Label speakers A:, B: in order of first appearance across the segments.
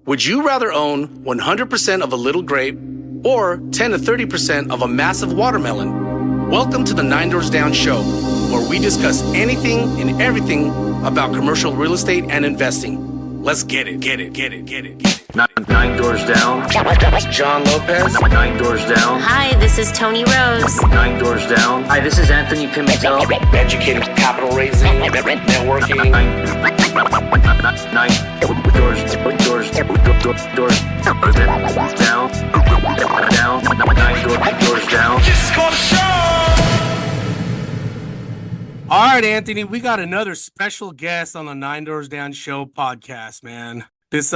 A: Would you rather own 100% of a little grape or 10 to 30% of a massive watermelon? Welcome to the Nine Doors Down Show, where we discuss anything and everything about commercial real estate and investing. Let's get it.
B: Nine Doors Down.
A: John Lopez.
B: Nine Doors Down.
C: Hi, this is Tony Rose.
B: Nine Doors Down.
D: Hi, this is Anthony Pimentel.
A: Educating, capital raising, networking.
B: Nine doors down. Nine doors down.
A: This is called a show.
E: All right, Anthony, we got another special guest on the Nine Doors Down Show podcast, man. This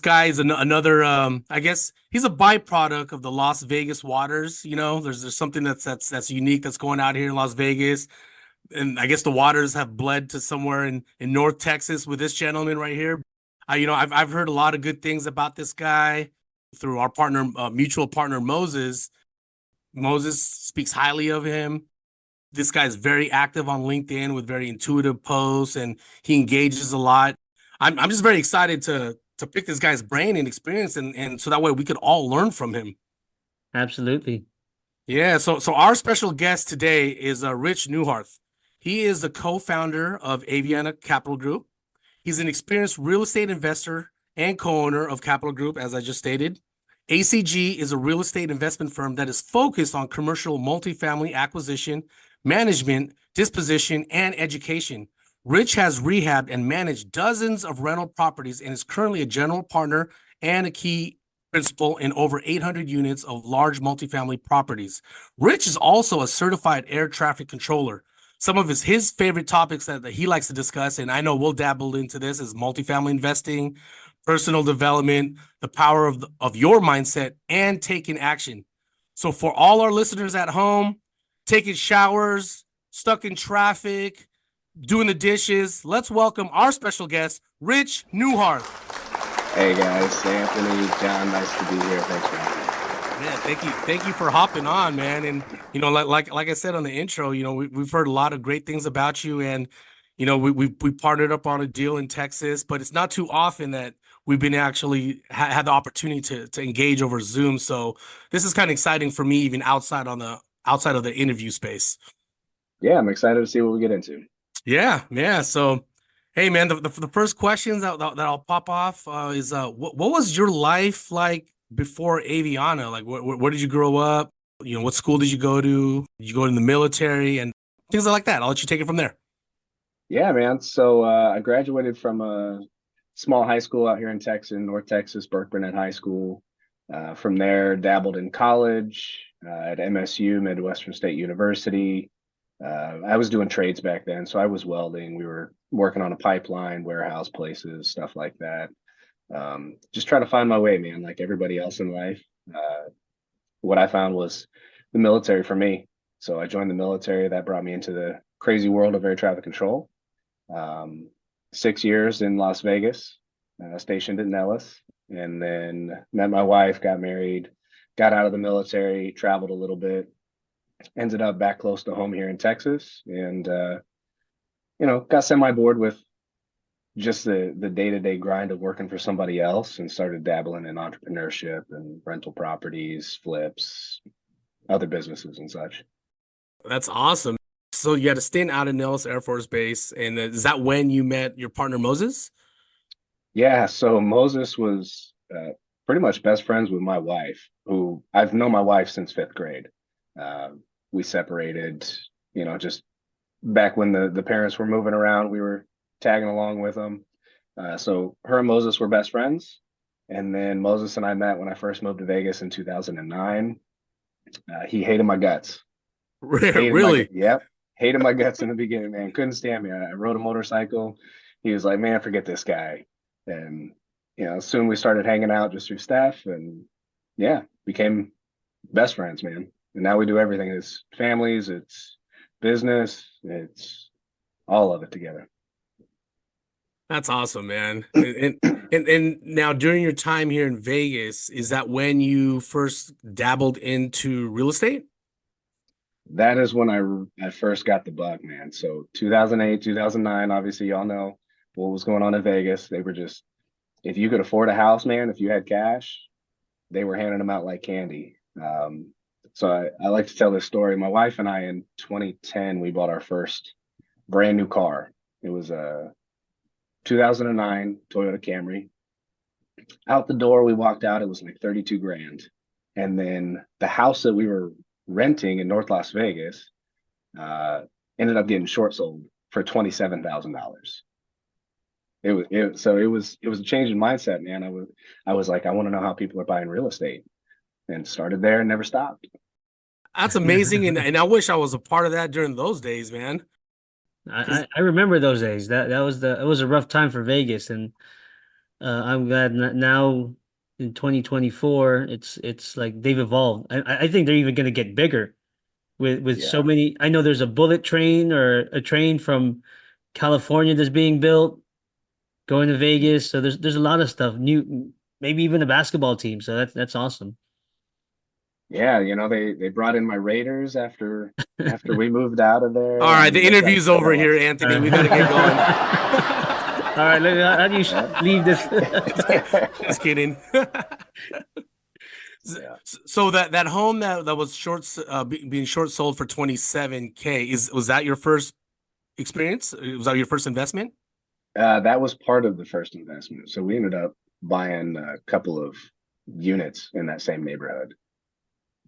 E: guy is another. I guess he's a byproduct of the Las Vegas waters. You know, there's something that's unique that's going out here in Las Vegas, and I guess the waters have bled to somewhere in North Texas with this gentleman right here. I've heard a lot of good things about this guy through our partner, mutual partner Moses. Moses speaks highly of him. This guy's very active on LinkedIn with very intuitive posts, and he engages a lot. I'm just very excited to pick this guy's brain and experience, and so that way we could all learn from him.
D: Absolutely.
E: Yeah. So our special guest today is Rich Neuharth. He is the co-founder of Aviana Capital Group. He's an experienced real estate investor and co-owner of Capital Group, as I just stated. ACG is a real estate investment firm that is focused on commercial multifamily acquisition, management, disposition, and education. Rich has rehabbed and managed dozens of rental properties and is currently a general partner and a key principal in over 800 units of large multifamily properties. Rich is also a certified air traffic controller. Some of his favorite topics that he likes to discuss, and I know we'll dabble into this, is multifamily investing, personal development, the power of your mindset, and taking action. So for all our listeners at home, taking showers, stuck in traffic, doing the dishes, let's welcome our special guest, Rich Neuharth.
F: Hey guys, Anthony, John, nice to be here. Thanks for having me.
E: Man, thank you for hopping on, man. And like I said on the intro, we've heard a lot of great things about you, and we partnered up on a deal in Texas, but it's not too often that we've been actually had the opportunity to engage over Zoom. So this is kind of exciting for me, even outside of the interview space.
F: Yeah, I'm excited to see what we get into.
E: Yeah. So, hey, man, the first questions that I'll pop off is what was your life like before Aviana? Like, where did you grow up? What school did you go to? Did you go in the military and things like that? I'll let you take it from there.
F: Yeah, man. So I graduated from a small high school out here in Texas, North Texas, Burke-Burnett High School. From there, dabbled in college at MSU, Midwestern State University. I was doing trades back then, so I was welding. We were working on a pipeline, warehouse places, stuff like that. Just trying to find my way, man, like everybody else in life. What I found was the military for me. So I joined the military. That brought me into the crazy world of air traffic control. 6 years in Las Vegas, stationed at Nellis, and then met my wife, got married, got out of the military, traveled a little bit, ended up back close to home here in Texas, and got semi-bored with just the day-to-day grind of working for somebody else, and started dabbling in entrepreneurship and rental properties, flips, other businesses and such.
E: That's awesome. So you had a stint out in Nellis Air Force Base, and is that when you met your partner Moses?
F: Yeah, so Moses was pretty much best friends with my wife, who I've known my wife since 5th grade. We separated, just back when the parents were moving around, we were tagging along with them. So her and Moses were best friends. And then Moses and I met when I first moved to Vegas in 2009. He hated my guts.
E: Really?
F: Yep. Hated my guts in the beginning, man. Couldn't stand me. I rode a motorcycle. He was like, man, forget this guy. And, soon we started hanging out just through staff, and became best friends, man. And now we do everything. It's families, it's business, it's all of it together.
E: That's awesome, man. And now during your time here in Vegas, is that when you first dabbled into real estate?
F: That is when I first got the bug, man. So 2008, 2009, obviously y'all know what was going on in Vegas. They were just if you could afford a house, man, if you had cash, they were handing them out like candy. So I like to tell this story. My wife and I in 2010, we bought our first brand new car. It was a 2009 Toyota Camry. Out the door, we walked out, it was like 32 grand. And then the house that we were renting in North Las Vegas ended up getting short sold for $27,000. It was a change in mindset, man. I was like, I want to know how people are buying real estate, and started there and never stopped.
E: That's amazing, and I wish I was a part of that during those days, man.
D: I remember those days. It was a rough time for Vegas, and I'm glad now in 2024 it's like they've evolved. I think they're even going to get bigger with so
F: Yeah.
D: many. I know there's a bullet train or a train from California that's being built going to Vegas. So there's a lot of stuff new, maybe even a basketball team. So that's awesome.
F: Yeah, they brought in my Raiders after we moved out of there.
E: All
F: I
E: right,
F: mean,
E: the
F: they got
E: interview's
F: set
E: over
F: up.
E: here, Anthony. We got to get going.
D: All right, how do you leave this?
E: Just kidding.
F: Yeah.
E: So that home that was being short sold for 27K was that your first experience? Was that your first investment?
F: That was part of the first investment. So we ended up buying a couple of units in that same neighborhood.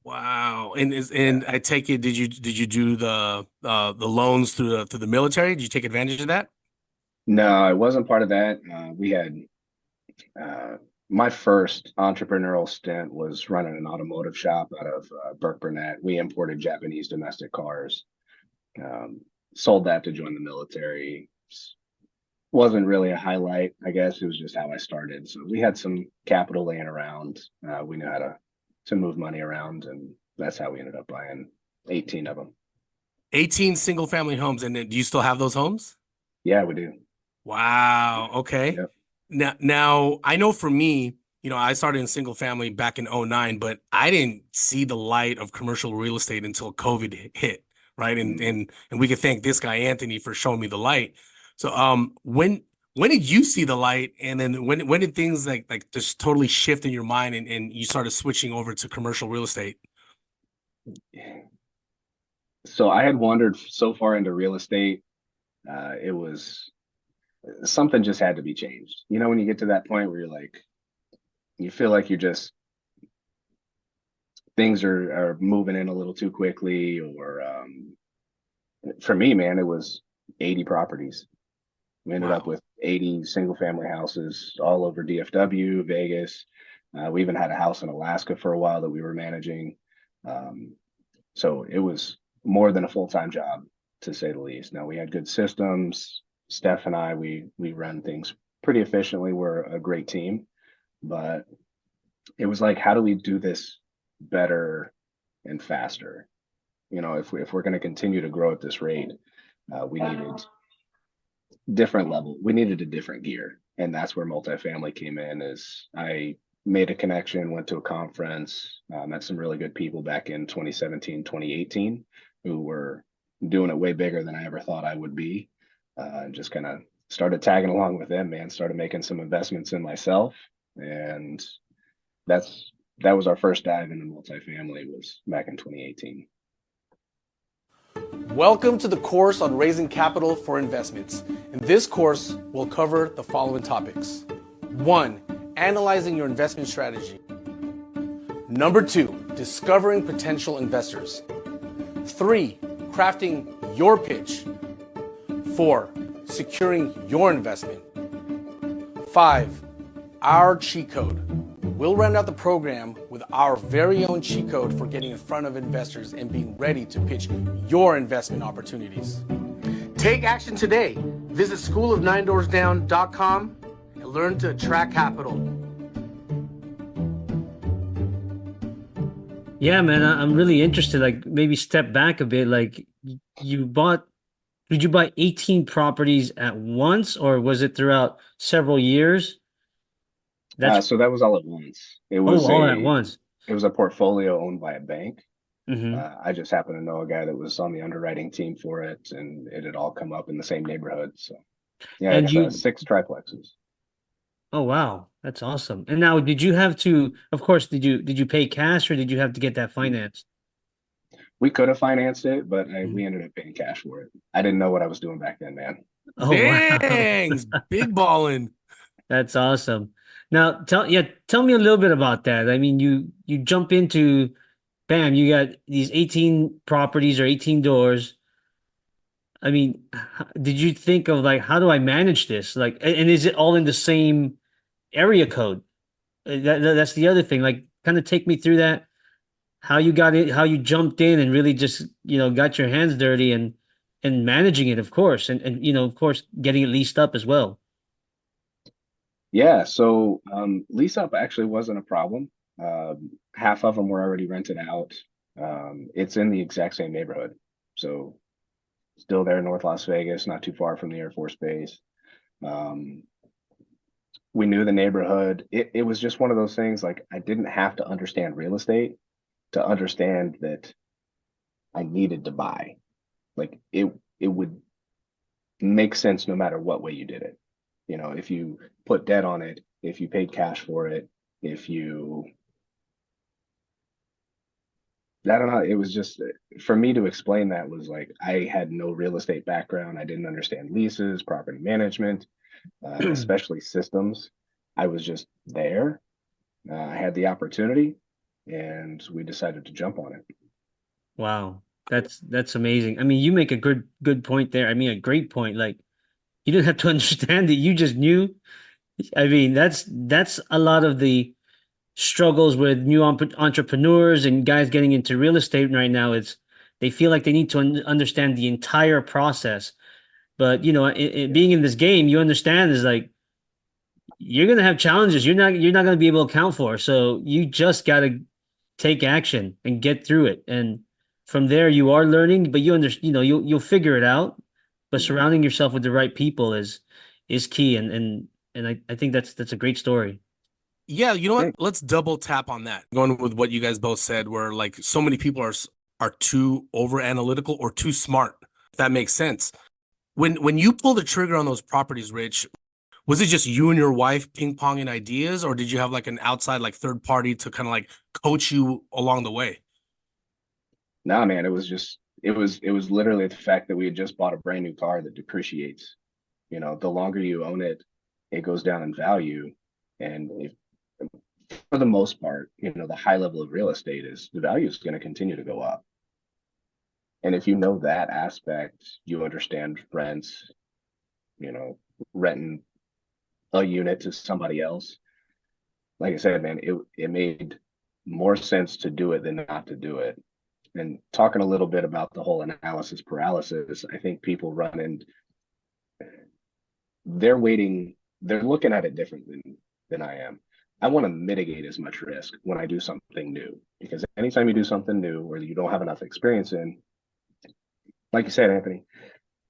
E: Wow. And I take it, did you do the loans through the military? Did you take advantage of that?
F: No, it wasn't part of that. We had my first entrepreneurial stint was running an automotive shop out of Burke Burnett. We imported Japanese domestic cars, sold that to join the military. Wasn't really a highlight, I guess. It was just how I started. So we had some capital laying around. We knew how to move money around, and that's how we ended up buying 18 of them.
E: 18 single family homes. And then do you still have those homes?
F: Yeah, we do.
E: Wow. Okay.
F: Yep.
E: Now I know for me, I started in single family back in 09, but I didn't see the light of commercial real estate until COVID hit, right? And we could thank this guy Anthony for showing me the light. So when did you see the light, and then when did things like just totally shift in your mind, and you started switching over to commercial real estate?
F: So I had wandered so far into real estate, it was something just had to be changed. When you get to that point where you feel like things are moving in a little too quickly, or for me, man, it was 80 properties. We ended up with 80 single family houses all over DFW, Vegas. We even had a house in Alaska for a while that we were managing. So it was more than a full-time job, to say the least. Now, we had good systems. Steph and I, we run things pretty efficiently. We're a great team, but it was like, how do we do this better and faster? If we're going to continue to grow at this rate, we needed different level. We needed a different gear, and that's where multifamily came in. Is I made a connection, went to a conference, met some really good people back in 2017, 2018, who were doing it way bigger than I ever thought I would be. And just kind of started tagging along with them, man. Started making some investments in myself, and that was our first dive into multifamily, was back in 2018.
A: Welcome to the course on raising capital for investments. In this course, we'll cover the following topics. 1, analyzing your investment strategy. Number 2, discovering potential investors. 3, crafting your pitch. 4, securing your investment. 5, our cheat code. We'll round out the program with our very own cheat code for getting in front of investors and being ready to pitch your investment opportunities. Take action today. Visit schoolofninedoorsdown.com and learn to attract capital.
D: Yeah, man, I'm really interested. Like, maybe step back a bit. Like, did you buy 18 properties at once, or was it throughout several years?
F: So that was all at once. It was
D: all at once.
F: It was a portfolio owned by a bank.
D: Mm-hmm.
F: I just happened to know a guy that was on the underwriting team for it, and it had all come up in the same neighborhood. So yeah,
D: And
F: it's 6 triplexes.
D: Oh wow, that's awesome. And now, did you have to? Of course, did you pay cash or did you have to get that financed?
F: We could have financed it, but
D: Mhm.
F: we ended up paying cash for it. I didn't know what I was doing back then, man.
D: Oh wow,
E: Dang, big balling.
D: that's awesome. Now, tell me a little bit about that. I mean, you jump into, bam, you got these 18 properties or 18 doors. I mean, did you think of like, how do I manage this? Like, and is it all in the same area code? That's the other thing. Like, kind of take me through that, how you got it, how you jumped in and really just, got your hands dirty and managing it, of course, and of course, getting it leased up as well.
F: Yeah, so lease up actually wasn't a problem. Half of them were already rented out. It's in the exact same neighborhood. So still there in North Las Vegas, not too far from the Air Force Base. Um, we knew the neighborhood. It was just one of those things like I didn't have to understand real estate to understand that I needed to buy. Like it would make sense no matter what way you did it. You know, if you put debt on it, if you paid cash for it, if you, I don't know, it was just for me to explain that was like I had no real estate background. I didn't understand leases, property management, especially systems. I was just there. I had the opportunity and we decided to jump on it.
D: Wow, that's amazing. I mean, you make a good point there. I mean, a great point. Like, you didn't have to understand it; you just knew. I mean, that's a lot of the struggles with new entrepreneurs and guys getting into real estate right now. It's they feel like they need to understand the entire process. But
F: Yeah.
D: being in this game, you understand is like you're gonna have challenges. You're not gonna be able to account for. So you just gotta take action and get through it. And from there, you are learning, but you'll figure it out. But
F: Mhm.
D: surrounding yourself with the right people is key. And I think that's a great story.
E: Yeah, you know what?
F: Thanks.
E: Let's double tap on that. Going with what you guys both said, where like so many people are too over analytical or too smart. If that makes sense. When you pull the trigger on those properties, Rich, was it just you and your wife ping ponging ideas, or did you have like an outside like third party to kind of like coach you along the way?
F: Nah, man, it was literally the fact that we had just bought a brand new car that depreciates. You know, the longer you own it, it goes down in value. And if for the most part, you know, the high level of real estate is the value is going to continue to go up. And if you know that aspect, you understand rents, you know, renting a unit to somebody else. Like I said, man, it made more sense to do it than not to do it. And talking a little bit about the whole analysis paralysis, I think people run in, they're waiting, they're looking at it different than I am. I want to mitigate as much risk when I do something new because anytime you do something new or you don't have enough experience in, like you said, Anthony,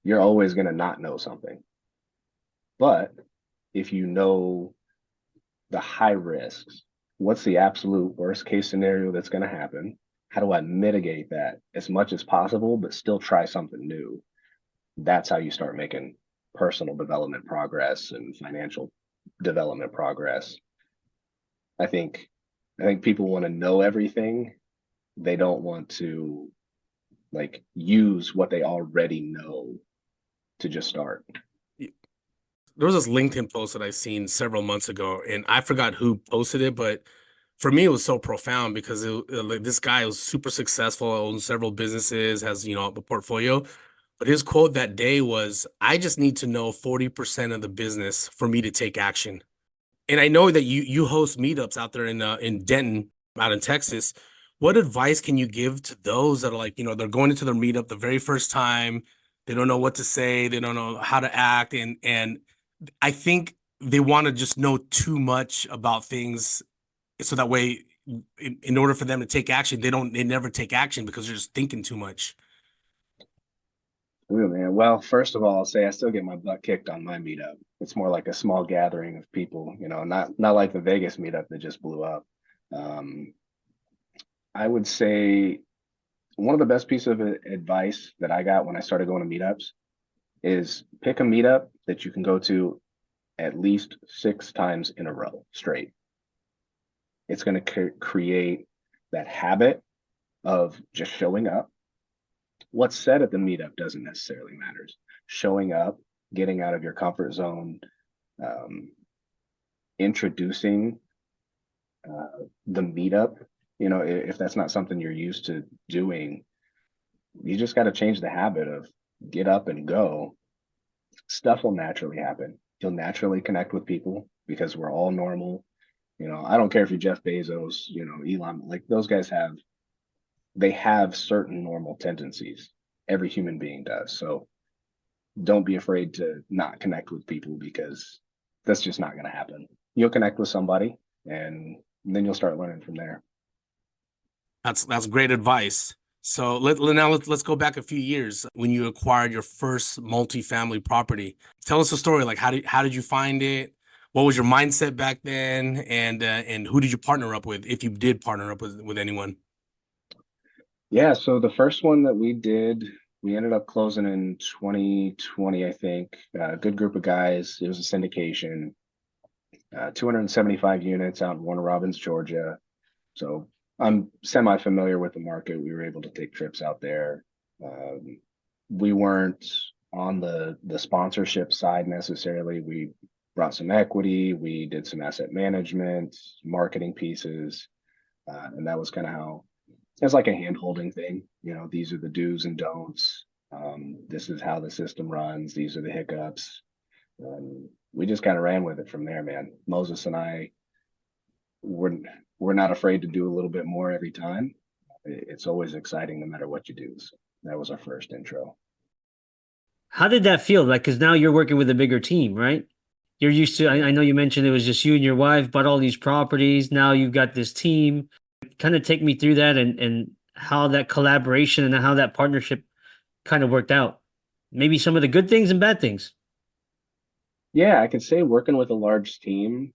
F: you're always going to not know something. But if you know the high risks, what's the absolute worst case scenario that's going to happen? How do I mitigate that as much as possible, but still try something new? That's how you start making personal development progress and financial development progress. I think I think people want to know everything. They don't want to like use what they already know to just start.
E: There was this LinkedIn post that I seen several months ago, and I forgot who posted it, but for me, it was so profound because like, this guy was super successful, owns several businesses, has a portfolio. But his quote that day was, "I just need to know 40% of the business for me to take action." And I know that you host meetups out there in Denton, out in Texas. What advice can you give to those that are like, they're going into their meetup the very first time, they don't know what to say, they don't know how to act, and I think they want to just know too much about things so that way in order for them to take action, they never take action because they're just thinking too much.
F: Ooh, man. Well, first of all, I'll say I still get my butt kicked on my meetup. It's more like a small gathering of people, you know, not like the Vegas meetup that just blew up. Um, I would say one of the best pieces of advice that I got when I started going to meetups is pick a meetup that you can go to at least 6 times in a row straight. It's going to create that habit of just showing up. What's said at the meetup doesn't necessarily matter. Showing up, getting out of your comfort zone, introducing the meetup. You know, if that's not something you're used to doing, you just got to change the habit of get up and go. Stuff will naturally happen. You'll naturally connect with people because we're all normal. You know, I don't care if you're Jeff Bezos, you know, Elon, like those guys they have certain normal tendencies. Every human being does. So don't be afraid to not connect with people because that's just not going to happen. You'll connect with somebody and then you'll start learning from there.
E: That's great advice. So let's go back a few years when you acquired your first multifamily property. Tell us the story. Like how did you find it? What was your mindset back then? And who did you partner up with, if you did partner up with anyone?
F: Yeah, so the first one that we did, we ended up closing in 2020, I think. Good group of guys. It was a syndication. 275 units out in Warner Robins, Georgia. So I'm semi-familiar with the market. We were able to take trips out there. We weren't on the sponsorship side necessarily. We brought some equity. We did some asset management, marketing pieces. And that was kind of how it's like a hand-holding thing. You know, these are the do's and don'ts. This is how the system runs. These are the hiccups. We just kind of ran with it from there, man. Moses and I, we're not afraid to do a little bit more every time. It's always exciting no matter what you do. So that was our first intro.
D: How did that feel? Like, because now you're working with a bigger team, right? You're used to, I know you mentioned it was just you and your wife bought all these properties. Now you've got this team. Kind of take me through that and how that collaboration and how that partnership kind of worked out. Maybe some of the good things and bad things.
F: Yeah, I could say working with a large team,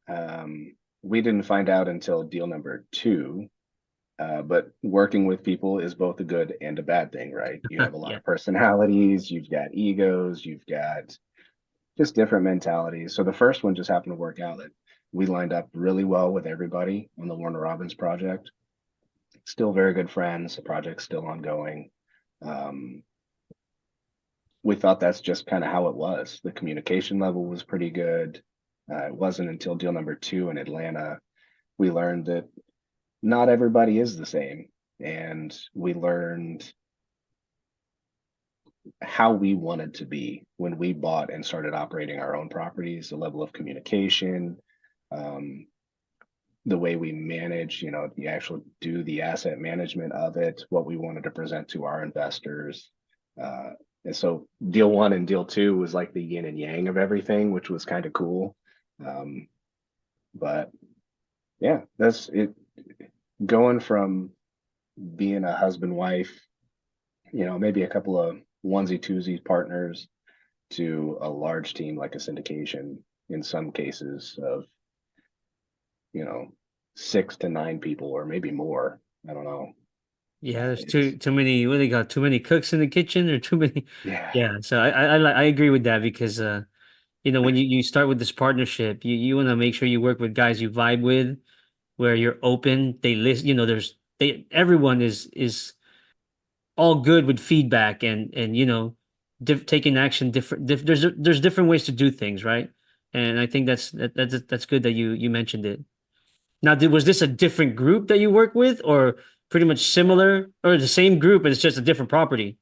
F: we didn't find out until deal number 2. But working with people is both a good and a bad thing, right? You have a lot
D: Yeah.
F: of personalities, you've got egos, you've got just different mentalities. So the first one just happened to work out that we lined up really well with everybody on the Warner Robins project. Still very good friends. The project's still ongoing. We thought that's just kind of how it was. The communication level was pretty good. It wasn't until deal number 2 in Atlanta we learned that not everybody is the same, and we learned how we wanted to be when we bought and started operating our own properties, the level of communication, the way we manage, you know, the actual do the asset management of it, what we wanted to present to our investors. And so deal 1 and deal 2 was like the yin and yang of everything, which was kind of cool. But yeah, that's it. Going from being a husband, wife, you know, maybe a couple of onesie twosies partners to a large team like a syndication in some cases of, you know, 6 to 9 people or maybe more. I don't know.
D: Yeah, there's too many. What do they got? Too many cooks in the kitchen, or too many?
F: Yeah.
D: Yeah, so I agree with that because you know, when you start with this partnership, you want to make sure you work with guys you vibe with, where you're open. They listen. You know, everyone is all good with feedback and you know, taking action. There's different ways to do things, right? And I think that's good that you mentioned it. Now, was this a different group that you work with, or pretty much similar, or the same group, and it's just a different property?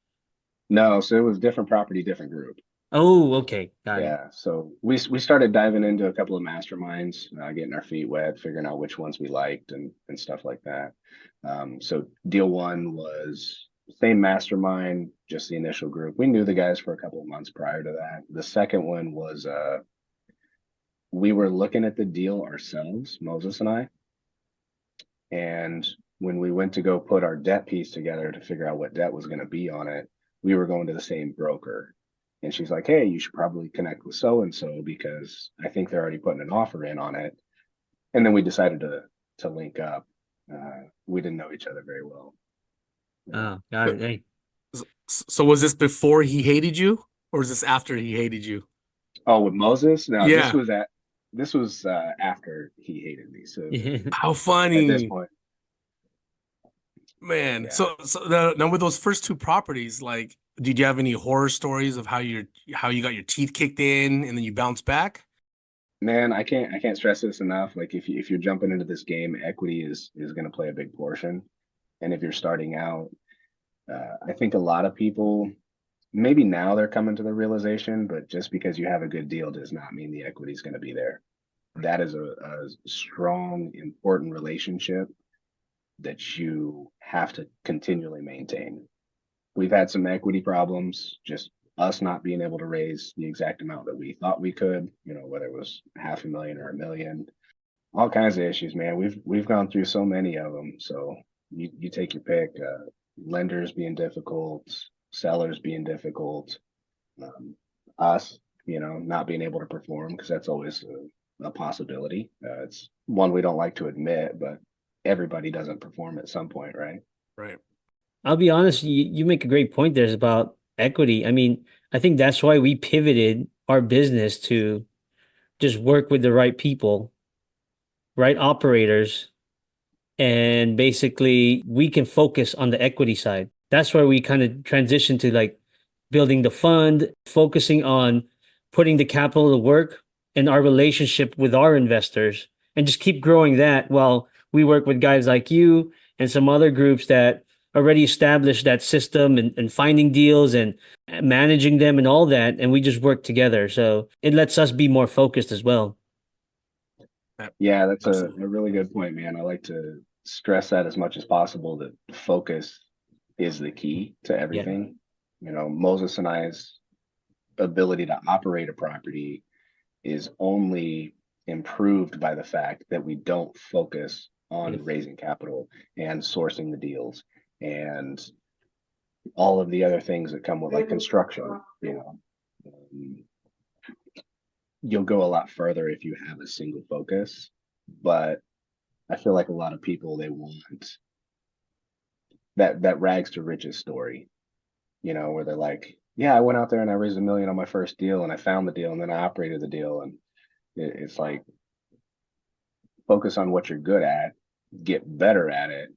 F: No, so it was different property, different group.
D: Oh, okay, got it.
F: Yeah, so we started diving into a couple of masterminds, getting our feet wet, figuring out which ones we liked and stuff like that. So deal 1 was same mastermind, just the initial group. We knew the guys for a couple of months prior to that. The second one was we were looking at the deal ourselves, Moses and I. And when we went to go put our debt piece together to figure out what debt was going to be on it, we were going to the same broker. And she's like, hey, you should probably connect with so-and-so because I think they're already putting an offer in on it. And then we decided to link up. We didn't know each other very well.
D: Oh, got it. Hey.
E: So was this before he hated you, or is this after he hated you?
F: Oh, with Moses? No,
E: Yeah.
F: this was after he hated me. So
D: Yeah.
E: How
F: at this
E: funny,
F: point,
E: man.
F: yeah.
E: So now with those first two properties, like, did you have any horror stories of how you got your teeth kicked in and then you bounced back?
F: Man, I can't stress this enough. Like if you're jumping into this game, equity is going to play a big portion. And if you're starting out, I think a lot of people maybe now they're coming to the realization, but just because you have a good deal does not mean the equity is going to be there. That is a strong, important relationship that you have to continually maintain. We've had some equity problems, just us not being able to raise the exact amount that we thought we could, whether it was 500,000 or 1 million, all kinds of issues, man. We've gone through so many of them. So you take your pick, lenders being difficult, sellers being difficult, us, not being able to perform because that's always a possibility. It's one we don't like to admit, but everybody doesn't perform at some point, right?
E: Right.
D: I'll be honest, you make a great point there about equity. I mean, I think that's why we pivoted our business to just work with the right people, right operators, and basically we can focus on the equity side. That's where we kind of transitioned to like building the fund, focusing on putting the capital to work and our relationship with our investors, and just keep growing that while we work with guys like you and some other groups that already established that system and finding deals and managing them and all that. And we just work together. So it lets us be more focused as well.
F: Yeah, that's a
E: Absolutely.
F: really good point, man. I like to stress that as much as possible that focus is the key to
D: Yeah.
F: everything. Moses and I's ability to operate a property is only improved by the fact that we don't focus on raising capital and sourcing the deals and all of the other things that come with like construction. Um, you'll go a lot further if you have a single focus, but I feel like a lot of people they want that rags to riches story, where they're like, yeah, I went out there and I raised 1 million on my first deal and I found the deal and then I operated the deal. And it's like focus on what you're good at, get better at it,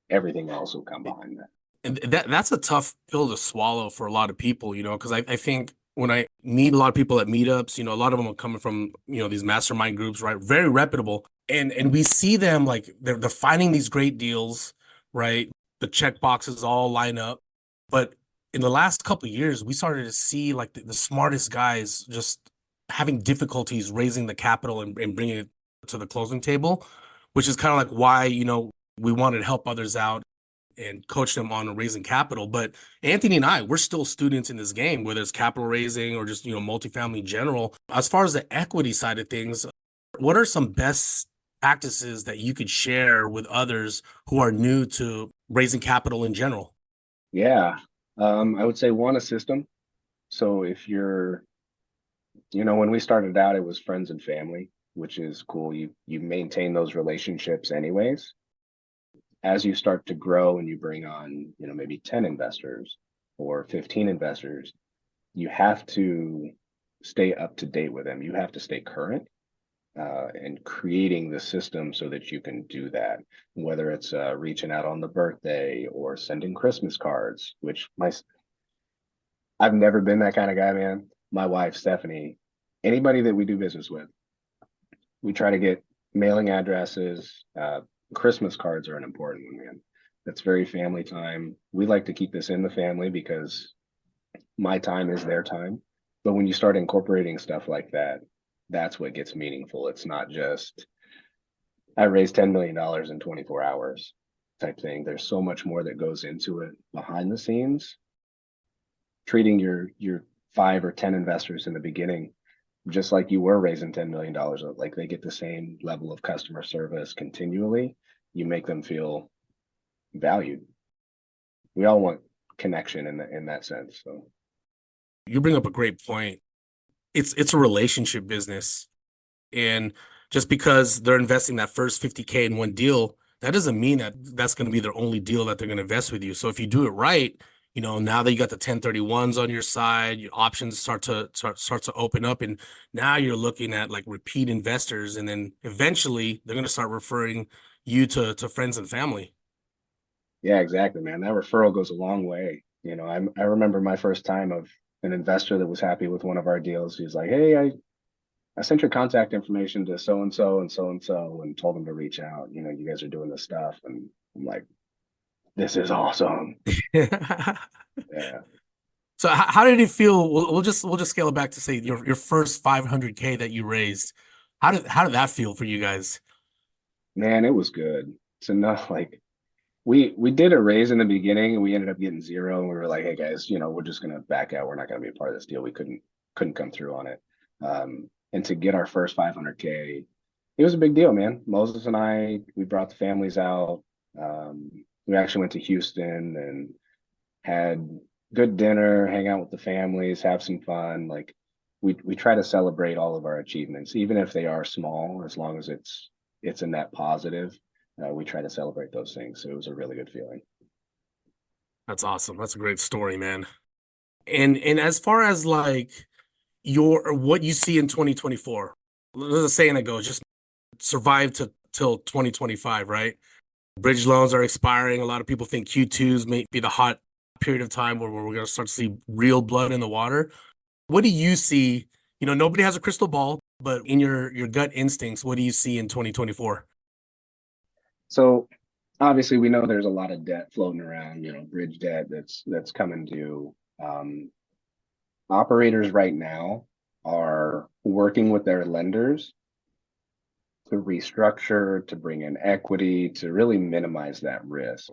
F: everything else will come behind that.
E: And that's a tough pill to swallow for a lot of people, because I think when I meet a lot of people at meetups, a lot of them are coming from, these mastermind groups, right? Very reputable. And we see them like they're finding these great deals, right? The check boxes all line up. But in the last couple of years, we started to see like the smartest guys just having difficulties raising the capital and bringing it to the closing table, which is kind of like why, we wanted to help others out and coach them on raising capital. But Anthony and I, we're still students in this game, whether it's capital raising or just, multifamily in general. As far as the equity side of things, what are some best practices that you could share with others who are new to raising capital in general?
F: Yeah. I would say one, a system. So if you're, when we started out, it was friends and family, which is cool. You maintain those relationships anyways. As you start to grow and you bring on, maybe 10 investors or 15 investors, you have to stay up to date with them. You have to stay current and creating the system so that you can do that, whether it's reaching out on the birthday or sending Christmas cards, which I've never been that kind of guy, man. My wife, Stephanie, anybody that we do business with, we try to get mailing addresses. Christmas cards are an important one, man. That's very family time. We like to keep this in the family because my time is their time. But when you start incorporating stuff like that, that's what gets meaningful. It's not just, I raised $10 million in 24 hours type thing. There's so much more that goes into it behind the scenes. Treating your 5 or 10 investors in the beginning just like you were raising $10 million, like they get the same level of customer service continually. You make them feel valued. We all want connection in that sense. So
E: You bring up a great point. It's a relationship business. And just because they're investing that first 50K in one deal, that doesn't mean that that's going to be their only deal that they're going to invest with you. So if you do it right, Now that you got the 1031s on your side, your options start to open up, and now you're looking at like repeat investors, and then eventually they're going to start referring you to friends and family.
F: Yeah, exactly, man. That referral goes a long way. I remember my first time of an investor that was happy with one of our deals. He was like, "Hey, I sent your contact information to so and so and so and so and told them to reach out. You guys are doing this stuff." And I'm like, "This is awesome." Yeah.
E: So how did it feel? We'll just scale it back to say your first 500K that you raised. How did that feel for you guys?
F: Man, it was good. It's enough. Like we did a raise in the beginning and we ended up getting zero. And we were like, "Hey guys, we're just gonna back out. We're not gonna be a part of this deal." We couldn't come through on it. And to get our first 500K, it was a big deal, man. Moses and we brought the families out. We actually went to Houston and had good dinner, hang out with the families, have some fun. Like we try to celebrate all of our achievements, even if they are small, as long as it's a net positive. We try to celebrate those things. So it was a really good feeling.
E: That's awesome. That's a great story, man. And as far as like what you see in 2024, there's a saying that goes, just survive till 2025, right? Bridge loans are expiring. A lot of people think Q2s may be the hot period of time where we're going to start to see real blood in the water. What do you see? Nobody has a crystal ball, but in your gut instincts, what do you see in 2024?
F: So obviously we know there's a lot of debt floating around, bridge debt that's coming due. Operators right now are working with their lenders to restructure, to bring in equity, to really minimize that risk.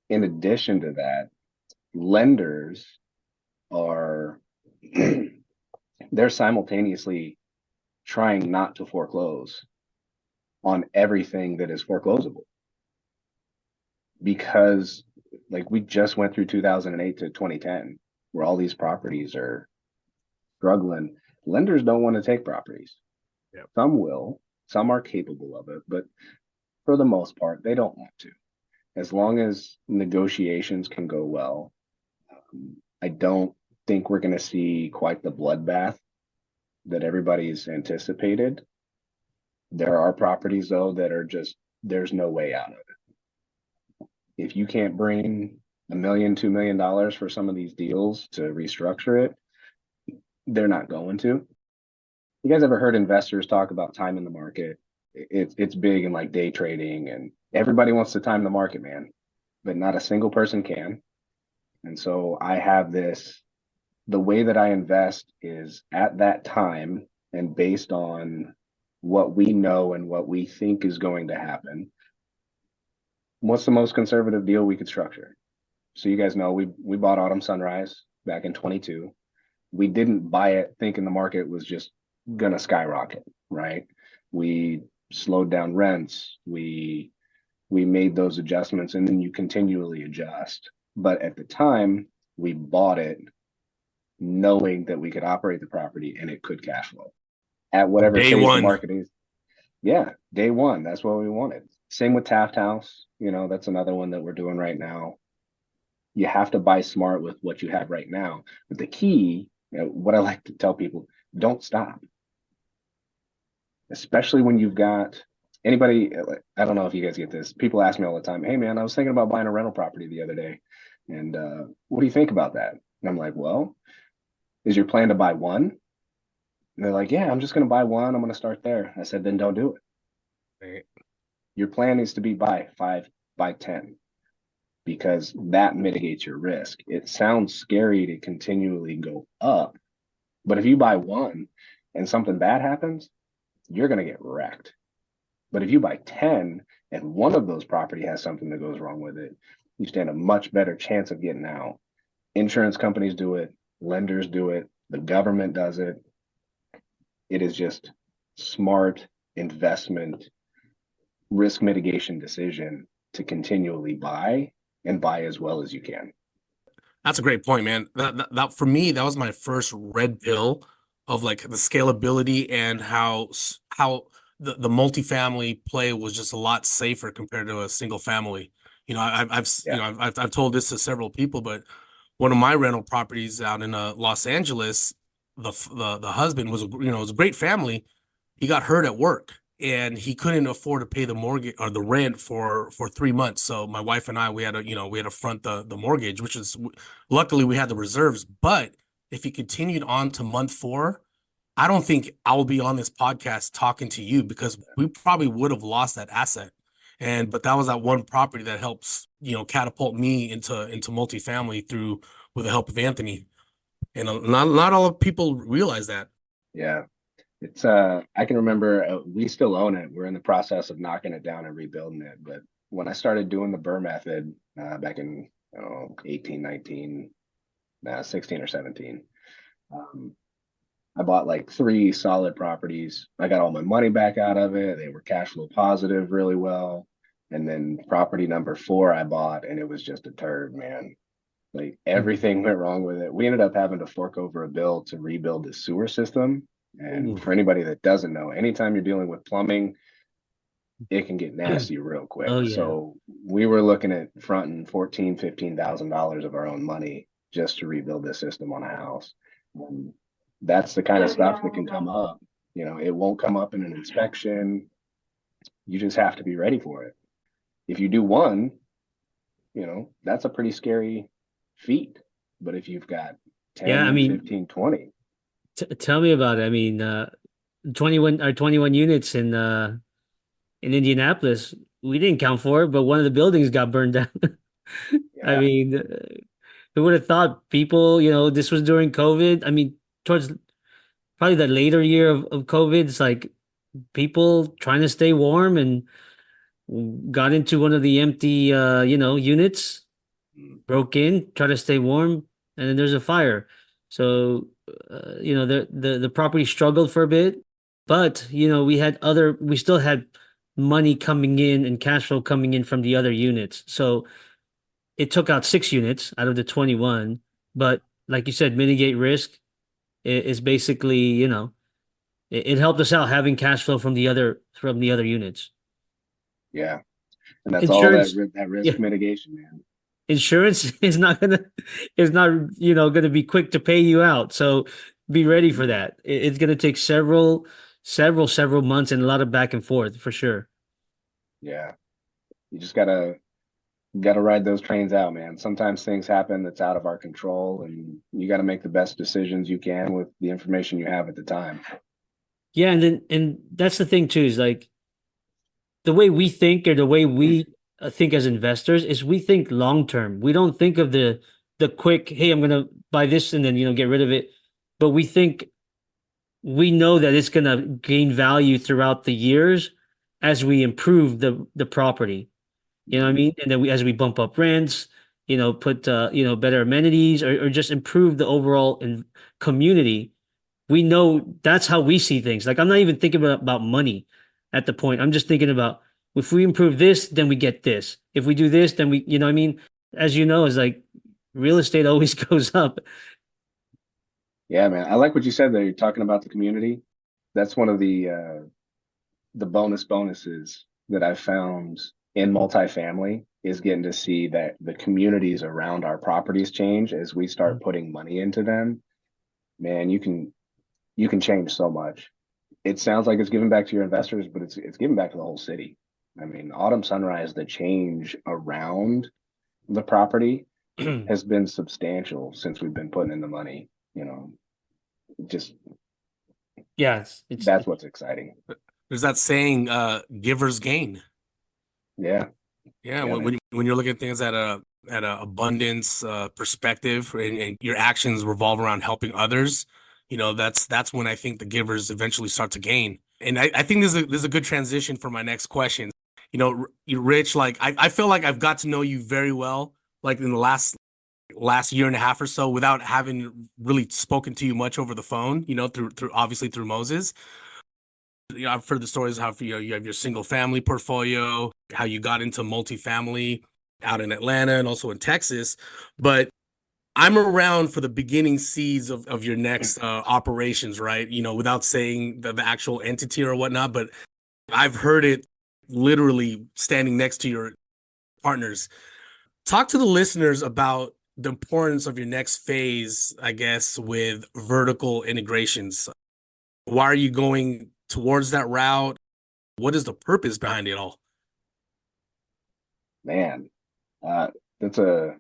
F: In addition to that, lenders are they're simultaneously trying not to foreclose on everything that is foreclosable, because like we just went through 2008 to 2010 where all these properties are struggling. Lenders don't want to take properties.
E: Yep.
F: Some will, some are capable of it, but for the most part they don't want to. As long as negotiations can go well, I don't think we're going to see quite the bloodbath that everybody's anticipated. There are properties though that are just, there's no way out of it. If you can't bring $1 million, $2 million for some of these deals to restructure it, they're not going to. You guys ever heard investors talk about time in the market? It's big in like day trading, and everybody wants to time the market, man, but not a single person can. And so I have the way that I invest is at that time and based on what we know and what we think is going to happen. What's the most conservative deal we could structure? So you guys know we bought Autumn Sunrise back in 22. We didn't buy it thinking the market was just gonna skyrocket, right? We slowed down rents. We made those adjustments, and then you continually adjust. But at the time, we bought it knowing that we could operate the property and it could cash flow at whatever
E: Day
F: stage
E: one.
F: the market is. Yeah, day one. That's what we wanted. Same with Taft House. That's another one that we're doing right now. You have to buy smart with what you have right now. But the key, what I like to tell people, don't stop. Especially when you've got anybody, I don't know if you guys get this. People ask me all the time, "Hey man, I was thinking about buying a rental property the other day. And what do you think about that?" And I'm like, "Well, is your plan to buy one?" And they're like, "Yeah, I'm just going to buy one. I'm going to start there." I said, "Then don't do it."
E: Right.
F: Your plan needs to be buy 5, buy 10, because that mitigates your risk. It sounds scary to continually go up, but if you buy one and something bad happens, you're going to get wrecked. But if you buy 10 and one of those property has something that goes wrong with it, you stand a much better chance of getting out. Insurance companies do it, lenders do it, the government does it. It is just smart investment, risk mitigation decision to continually buy and buy as well as you can.
E: That's a great point, man. That for me, that was my first red pill of like the scalability and how the multifamily play was just a lot safer compared to a single family. I've told this to several people, but one of my rental properties out in Los Angeles, the husband was was a great family. He got hurt at work and he couldn't afford to pay the mortgage or the rent for 3 months. So my wife and I, we had to front the mortgage, which is luckily we had the reserves. But if he continued on to month 4, I don't think I will be on this podcast talking to you because we probably would have lost that asset. But that was that one property that helps, catapult me into multifamily with the help of Anthony. And not all people realize that.
F: Yeah. It's I can remember we still own it. We're in the process of knocking it down and rebuilding it. But when I started doing the Burr method back in 18, 19, 16 or 17, I bought like 3 solid properties. I got all my money back out of it. They were cash flow positive really well. And then property number 4 I bought, and it was just a turd, man. Like everything went wrong with it. We ended up having to fork over a bill to rebuild the sewer system. And for anybody that doesn't know, anytime you're dealing with plumbing, it can get nasty real quick.
D: Oh, yeah.
F: So we were looking at fronting $14,000-$15,000 of our own money just to rebuild this system on a house. And that's the kind of stuff that can come up. It won't come up in an inspection. You just have to be ready for it. If you do one, that's a pretty scary feat. But if you've got 10, 15, 20.
D: Tell me about it. I mean, 21 units in Indianapolis, we didn't count for it, but one of the buildings got burned down.
F: Yeah.
D: I mean, who would have thought people, this was during COVID. I mean, towards probably the later year of COVID, it's like people trying to stay warm and got into one of the empty, units, broke in, tried to stay warm, and then there's a fire. So, the property struggled for a bit, but, we still had money coming in and cash flow coming in from the other units. So it took out 6 units out of the 21, but like you said, mitigate risk is basically, it helped us out having cash flow from the other units.
F: Yeah. And that's
D: Insurance,
F: all that risk mitigation, man.
D: Insurance is not gonna be quick to pay you out. So be ready for that. It's gonna take several months and a lot of back and forth for sure.
F: Yeah. You just gotta ride those trains out, man. Sometimes things happen that's out of our control, and you gotta make the best decisions you can with the information you have at the time.
D: Yeah, and that's the thing too, is like the way we think, or the way we think as investors, is we think long term. We don't think of the quick, hey, I'm gonna buy this and then get rid of it. But we know that it's gonna gain value throughout the years as we improve the property. You know what I mean? And then as we bump up rents, put better amenities, or just improve the overall community. We know that's how we see things. Like, I'm not even thinking about money at the point. I'm just thinking about, if we improve this, then we get this. If we do this, then we, what I mean? As you know, is like real estate always goes up.
F: Yeah, man. I like what you said there. You're talking about the community. That's one of the bonuses that I've found in multifamily, is getting to see that the communities around our properties change as we start putting money into them. Man, you can change so much. It sounds like it's giving back to your investors, but it's giving back to the whole city. I mean, Autumn Sunrise, the change around the property has been substantial since we've been putting in the money. Just that's what's exciting.
E: There's that saying, givers gain.
F: Yeah.
E: Yeah. When you're looking at things at a abundance perspective, and your actions revolve around helping others, that's when I think the givers eventually start to gain. And I think this is a good transition for my next question. Rich, like I feel like I've got to know you very well, like in the last year and a half or so, without having really spoken to you much over the phone, through Moses. I've heard the stories how you have your single family portfolio, how you got into multifamily out in Atlanta and also in Texas. But I'm around for the beginning seeds of your next operations, right? Without saying the actual entity or whatnot, but I've heard it literally standing next to partners. Talk to the listeners about the importance of your next phase, I guess, with vertical integrations. Why are you going towards that route? What is the purpose behind it all?
F: Man, uh, that's a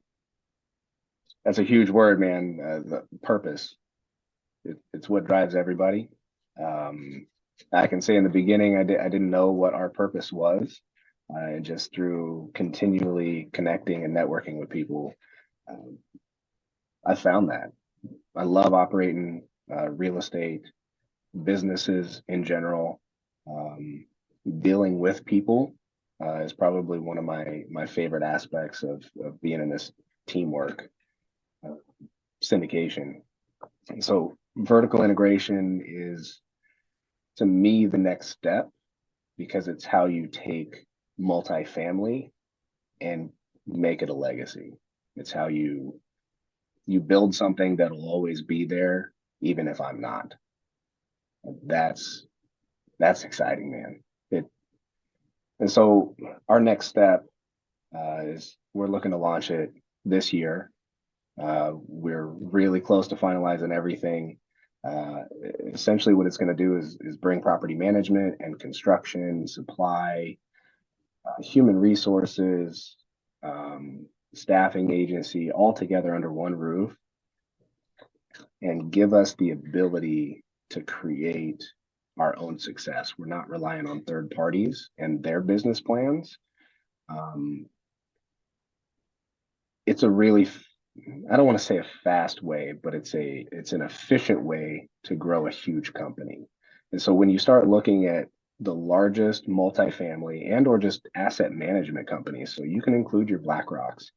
F: huge word, man. The purpose. It's what drives everybody. Um, I can say in the beginning, I didn't know what our purpose was. Just through continually connecting and networking with people, um, I found that. I love operating real estate, businesses in general. Dealing with people is probably one of my favorite aspects of being in this teamwork, uh, syndication. And so vertical integration is, to me, the next step, because it's how you take multifamily and make it a legacy. It's how you build something that'll always be there, even if I'm not. That's exciting, man. And so our next step is we're looking to launch it this year. We're really close to finalizing everything. Uh, Essentially, what it's going to do is bring property management and construction, supply, human resources, staffing agency all together under one roof, and give us the ability to create our own success. We're not relying on third parties and their business plans. It's a really, I don't want to say a fast way, but it's an efficient way to grow a huge company. And so when you start looking at the largest multifamily and or just asset management companies, so you can include your BlackRocks,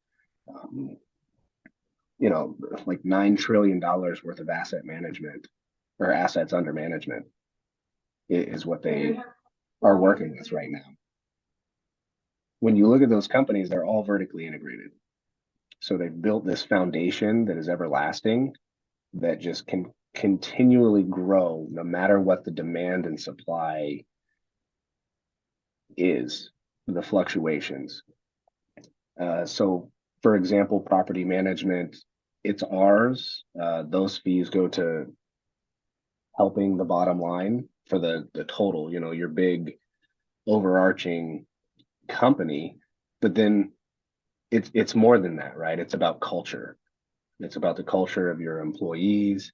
F: like $9 trillion worth of asset management or assets under management is what they are working with right now. When you look at those companies, they're all vertically integrated. So they've built this foundation that is everlasting, that just can continually grow no matter what the demand and supply is, the fluctuations. So for example, property management, it's ours. Those fees go to helping the bottom line for the total, your big overarching company. But then it's more than that, right? It's about culture. It's about the culture of your employees,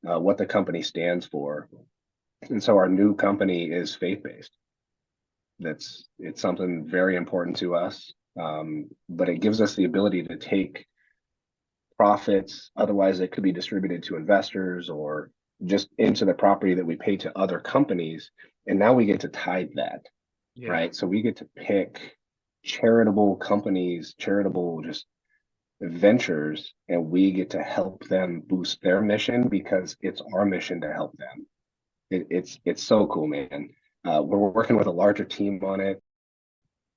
F: what the company stands for. And so our new company is faith-based. It's something very important to us. But it gives us the ability to take profits, otherwise it could be distributed to investors or just into the property that we pay to other companies. And now we get to tithe that, right? So we get to pick charitable companies, charitable just ventures, and we get to help them boost their mission because it's our mission to help them. It's so cool, man. We're working with a larger team on it.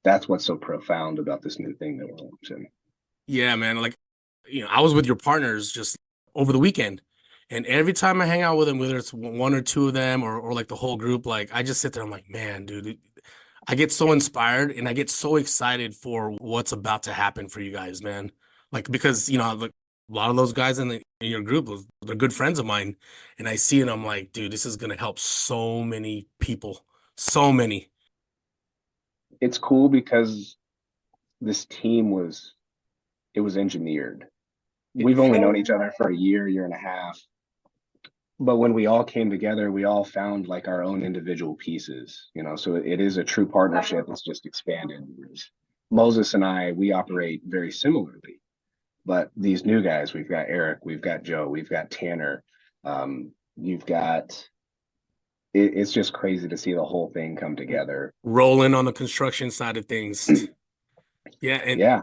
F: That's what's so profound about this new thing that we're launching.
E: Yeah, man. Like, I was with your partners just over the weekend, and every time I hang out with them, whether it's one or two of them or like the whole group, like I just sit there, I'm like, man, dude, I get so inspired and I get so excited for what's about to happen for you guys, man. Like, because, like a lot of those guys in your group, they're good friends of mine, and I see it, I'm like, dude, this is going to help so many people, so many.
F: It's cool because this team was engineered. We've only known each other for a year and a half. But when we all came together, we all found like our own individual pieces, so it is a true partnership. It's just expanded. Moses and I, we operate very similarly, but these new guys, we've got Eric, we've got Joe, we've got Tanner. You've got, it's just crazy to see the whole thing come together.
E: Rolling on the construction side of things. Yeah. And
F: yeah.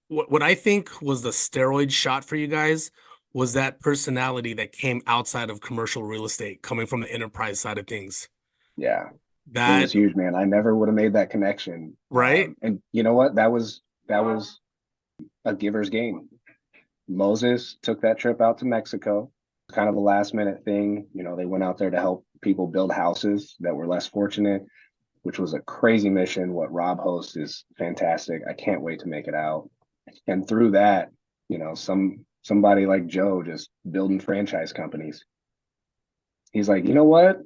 E: What I think was the steroid shot for you guys was that personality that came outside of commercial real estate, coming from the enterprise side of things.
F: Yeah.
E: That
F: it was huge, man. I never would have made that connection.
E: Right.
F: And you know what? That was a giver's gain. Moses took that trip out to Mexico, kind of a last minute thing. They went out there to help people build houses that were less fortunate. which was a crazy mission. What Rob hosts is fantastic. I can't wait to make it out. And through that, somebody like Joe just building franchise companies. He's like, you know what?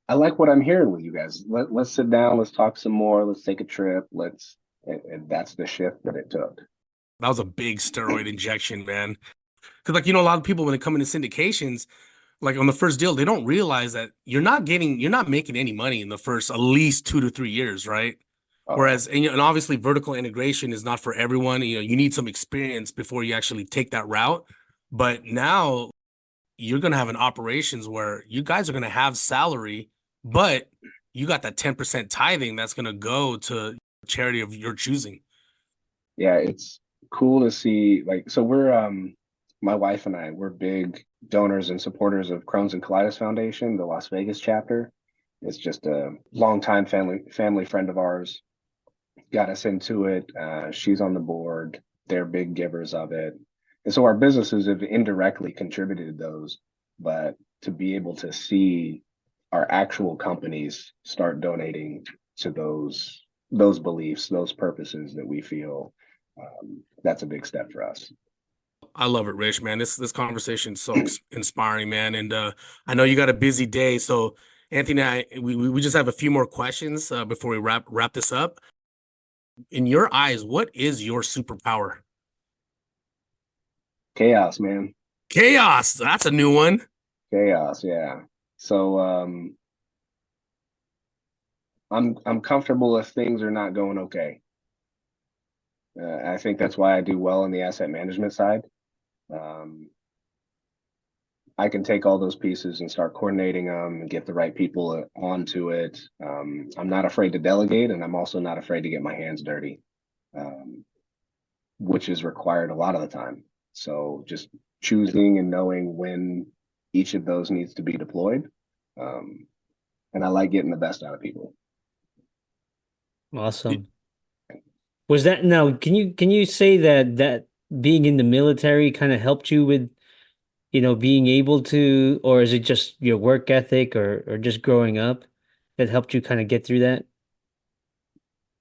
F: I like what I'm hearing with you guys. Let's sit down. Let's talk some more. Let's take a trip. And that's the shift that it took.
E: That was a big steroid injection, man. Because, like, a lot of people, when they come into syndications, like on the first deal, they don't realize that you're not making any money in the first at least 2 to 3 years, right? Whereas, and obviously vertical integration is not for everyone. You need some experience before you actually take that route. But now you're going to have an operations where you guys are going to have salary, but you got that 10% tithing that's going to go to charity of your choosing.
F: Yeah, it's cool to see. So we're my wife and I, we're big donors and supporters of Crohn's and Colitis Foundation, the Las Vegas chapter. It's just a longtime family friend of ours. Got us into it. She's on the board. They're big givers of it. And so our businesses have indirectly contributed to those, but to be able to see our actual companies start donating to those beliefs, those purposes that we feel, that's a big step for us.
E: I love it, Rich, man. This conversation is so inspiring, man. And I know you got a busy day. So Anthony and I, we just have a few more questions before we wrap this up. In your eyes, what is your superpower?
F: Chaos, man.
E: Chaos. That's a new one.
F: Chaos, yeah. So I'm comfortable if things are not going okay. I think that's why I do well in the asset management side. I can take all those pieces and start coordinating them and get the right people onto it. I'm not afraid to delegate, and I'm also not afraid to get my hands dirty, which is required a lot of the time. So just choosing and knowing when each of those needs to be deployed. And I like getting the best out of people.
D: Awesome. Was that now? Can you say that being in the military kind of helped you with, being able to, or is it just your work ethic or just growing up that helped you kind of get through that?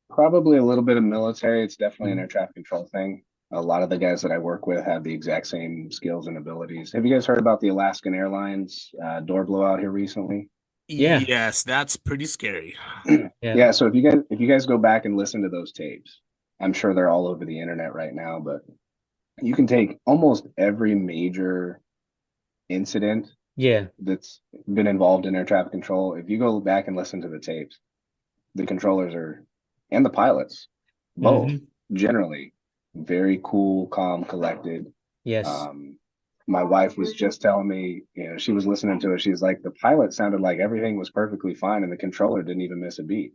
F: Probably a little bit of military. It's definitely an air traffic control thing. A lot of the guys that I work with have the exact same skills and abilities. Have you guys heard about the Alaskan Airlines door blowout here recently?
D: Yeah.
E: Yes, that's pretty scary.
F: Yeah. So if you guys go back and listen to those tapes, I'm sure they're all over the internet right now, but you can take almost every major incident that's been involved in air traffic control. If you go back and listen to the tapes, the controllers and the pilots, both generally very cool, calm, collected.
D: Yes.
F: My wife was just telling me, she was listening to it. She's like, the pilot sounded like everything was perfectly fine and the controller didn't even miss a beat.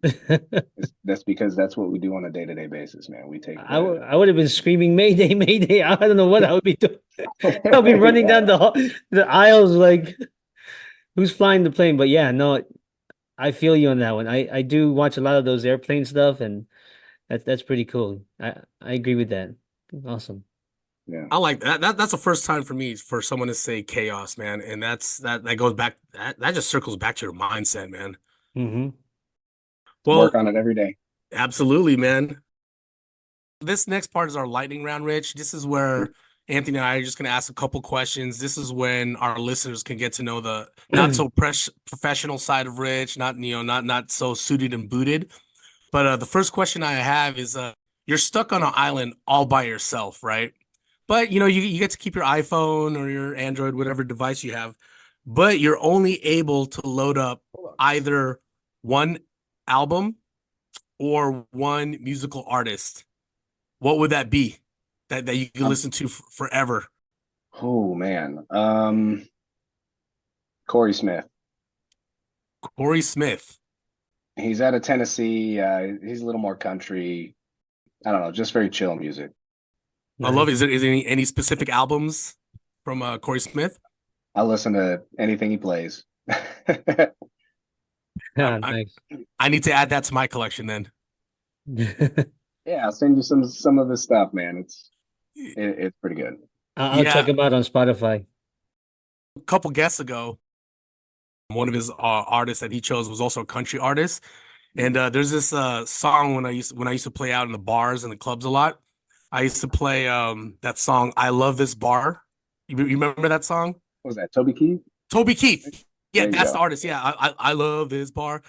F: That's because that's what we do on a day-to-day basis, man. We take
D: I would have been screaming Mayday, Mayday. I don't know what I would be doing. I'll be running down the aisles like, who's flying the plane? But yeah, no, I feel you on that one. I do watch a lot of those airplane stuff, and that's pretty cool. I agree with that. Awesome.
F: Yeah.
E: I like that. That's the first time for me for someone to say chaos, man. And that goes back, that just circles back to your mindset, man. Well,
F: work on it every day.
E: Absolutely, man. This next part is our lightning round, Rich. This is where Anthony and I are just going to ask a couple questions. This is when our listeners can get to know the not so professional side of Rich, not so suited and booted. But the first question I have is, you're stuck on an island all by yourself, right? But you get to keep your iPhone or your Android, whatever device you have, but you're only able to load up either one album or one musical artist. What would that be that you can listen to forever?
F: Oh man. Corey Smith.
E: Corey Smith.
F: He's out of Tennessee. He's a little more country. I don't know, just very chill music.
E: I love it. Is there any specific albums from Corey Smith?
F: I listen to anything he plays.
D: Nice.
E: I need to add that to my collection then.
F: Yeah, I'll send you some of his stuff, man. It's pretty good.
D: I'll check him out on Spotify.
E: A couple guests ago, one of his artists that he chose was also a country artist. And there's this song when I used to play out in the bars and the clubs a lot. I used to play that song "I Love This Bar." You remember that song?
F: What was that, Toby Keith?
E: Toby Keith. Yeah,
F: There you
E: that's the
F: go.
E: artist. Yeah, I love this bar.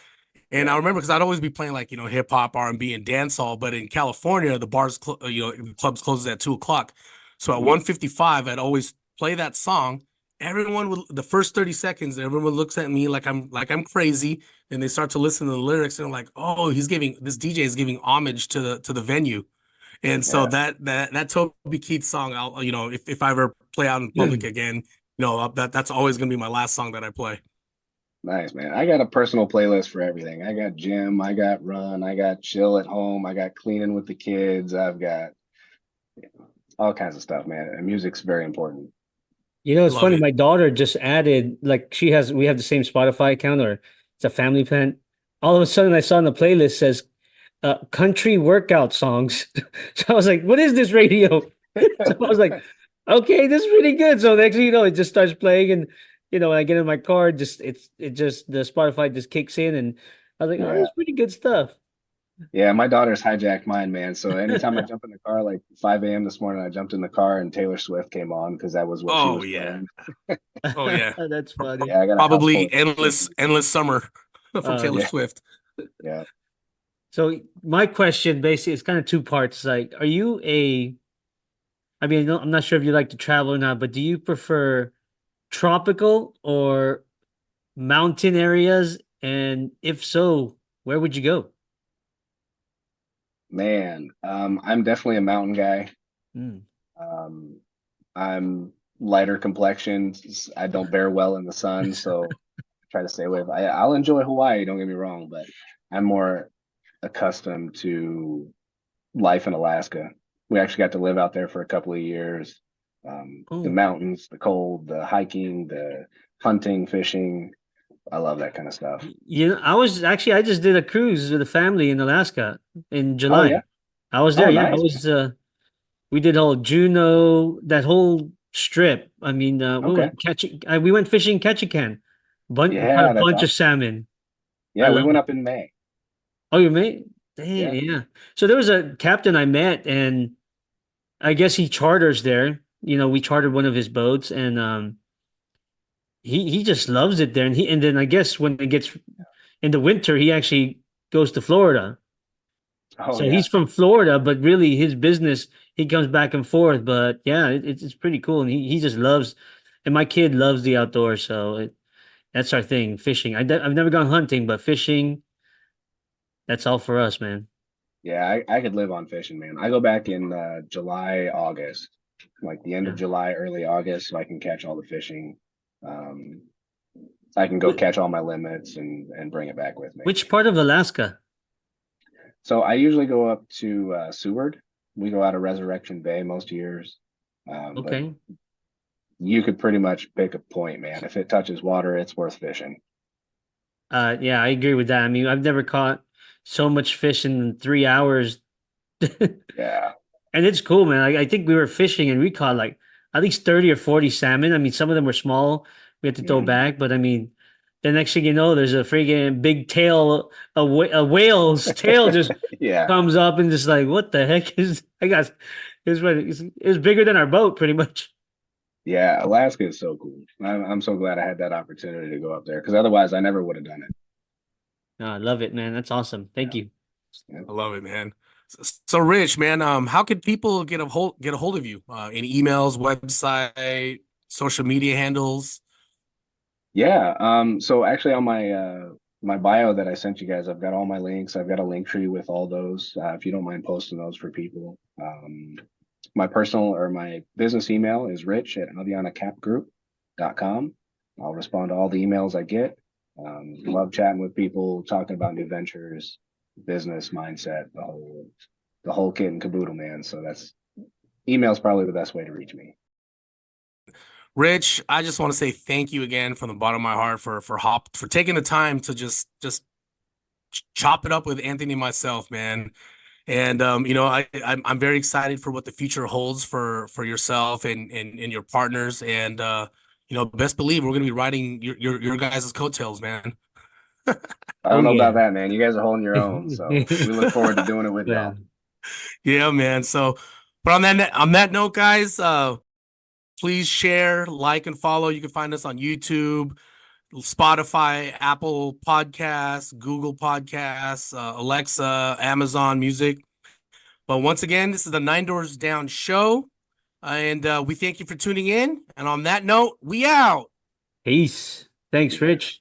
E: And I
F: Yeah.
E: remember because I'd always be playing like, hip hop, R&B, and dancehall. But in California, the the clubs closes at 2 o'clock. So at
F: Mhm.
E: 1:55, I'd always play that song. Everyone would the first 30 seconds, everyone looks at me like I'm crazy, and they start to listen to the lyrics, and I'm like, oh, this DJ is giving homage to the venue. And so
F: Yeah.
E: that Toby Keith song, I'll if I ever play out in public again, that's always gonna be my last song that I play.
F: Nice, man. I got a personal playlist for everything. I got gym, I got run, I got chill at home, I got cleaning with the kids, I've got all kinds of stuff, man. And music's very important.
D: It's
E: Love
D: funny.
E: it.
D: My daughter just added, like, we have the same Spotify account, or it's a family plan. All of a sudden, I saw on the playlist says country workout songs. So I was like, what is this radio? So I was like, okay, this is pretty good. So next thing you know, it just starts playing, and when I get in my car, it just the Spotify just kicks in, and I was like, oh,
F: Yeah.
D: that's pretty good stuff.
F: Yeah, my daughter's hijacked mine, man. So anytime I jump in the car, like 5 a.m. this morning, I jumped in the car and Taylor Swift came on because that was what she
E: Oh
F: was
E: yeah.
F: playing.
E: Oh yeah.
D: That's funny.
F: Yeah, I got a house full
E: Probably
F: of Taylor Swift.
E: endless summer from Taylor
F: Yeah,
E: Swift.
F: yeah.
D: So my question basically is kind of two parts. Like, are you I mean, I'm not sure if you like to travel or not, but do you prefer tropical or mountain areas? And if so, where would you go?
F: Man, I'm definitely a mountain guy.
D: Mm.
F: Um, I'm lighter complexion. I don't bear well in the sun, so try to stay away. I'll enjoy Hawaii, don't get me wrong, but I'm more accustomed to life in Alaska. We actually got to live out there for a couple of years. The
D: Oh,
F: mountains, the cold, the hiking, the hunting, fishing. I love that kind of stuff.
D: I just did a cruise with a family in Alaska in
F: Oh yeah.
D: July. I was there.
F: Oh,
D: Yeah,
F: nice, man.
D: we did whole Juneau, that whole strip. I mean,
F: Okay.
D: we went fishing Ketchikan, caught
F: Yeah,
D: a
F: that's
D: bunch of
F: awesome.
D: salmon. I
F: Yeah, we
D: love
F: went
D: it.
F: up in May.
D: Oh, you mate? Damn,
F: Yeah.
D: yeah. So there was a captain I met, and I guess he charters there. We chartered one of his boats, and he just loves it there. And then I guess when it gets in the winter, he actually goes to Florida.
F: Oh
D: So he's
F: yeah.
D: from Florida, but really his business, he comes back and forth. But yeah, it's pretty cool, and he just loves. And my kid loves the outdoors, so that's our thing, fishing. I've never gone hunting, but fishing, that's all for us, man.
F: Yeah, I could live on fishing, man. I go back in July, August, like the end of
D: Yeah.
F: July, early August, so I can catch all the fishing. Um, I can go
D: Wh-
F: catch all my limits and bring it back with me.
D: Which part of Alaska?
F: So I usually go up to Seward. We go out of Resurrection Bay most years. But
D: Okay.
F: you could pretty much pick a point, man. If it touches water, it's worth fishing.
D: Yeah, I agree with that. I mean, I've never caught so much fish in 3 hours.
F: Yeah.
D: And it's cool, man. I think we were fishing and we caught like at least 30 or 40 salmon. I mean, some of them were small. We had to throw
F: Mhm.
D: back, but I mean, the next thing you know, there's a freaking big tail, a whale's tail just
F: Yeah.
D: comes up and just like, what the heck is, I guess it's bigger than our boat pretty much.
F: Yeah. Alaska is so cool. I'm so glad I had that opportunity to go up there because otherwise I never would have done it.
D: No, I love it, man. That's awesome. Thank you.
F: Yeah.
E: I love it, man. So Rich, man, how could people get a hold of you? Any emails, website, social media handles?
F: Yeah. So actually on my bio that I sent you guys, I've got all my links. I've got a link tree with all those. If you don't mind posting those for people. My personal or my business email is rich at avianacapgroup.com. I'll respond to all the emails I get. Love chatting with people, talking about new ventures, business mindset, the whole kit and caboodle, man. So that's email's probably the best way to reach me.
E: Rich, I just want to say thank you again from the bottom of my heart for taking the time to just chop it up with Anthony and myself, man. And I'm very excited for what the future holds for yourself and your partners. And best believe we're gonna be riding your guys' coattails, man.
F: I don't know
D: yeah.
F: about that, man. You guys are holding your own, so we look forward to doing it with
D: Yeah.
F: y'all.
E: Yeah, man. So, but on that note, guys, please share, like, and follow. You can find us on YouTube, Spotify, Apple Podcasts, Google Podcasts, Alexa, Amazon Music. But once again, this is the Nine Doors Down show, and we thank you for tuning in. And on that note, we out.
D: Peace. Thanks, Rich.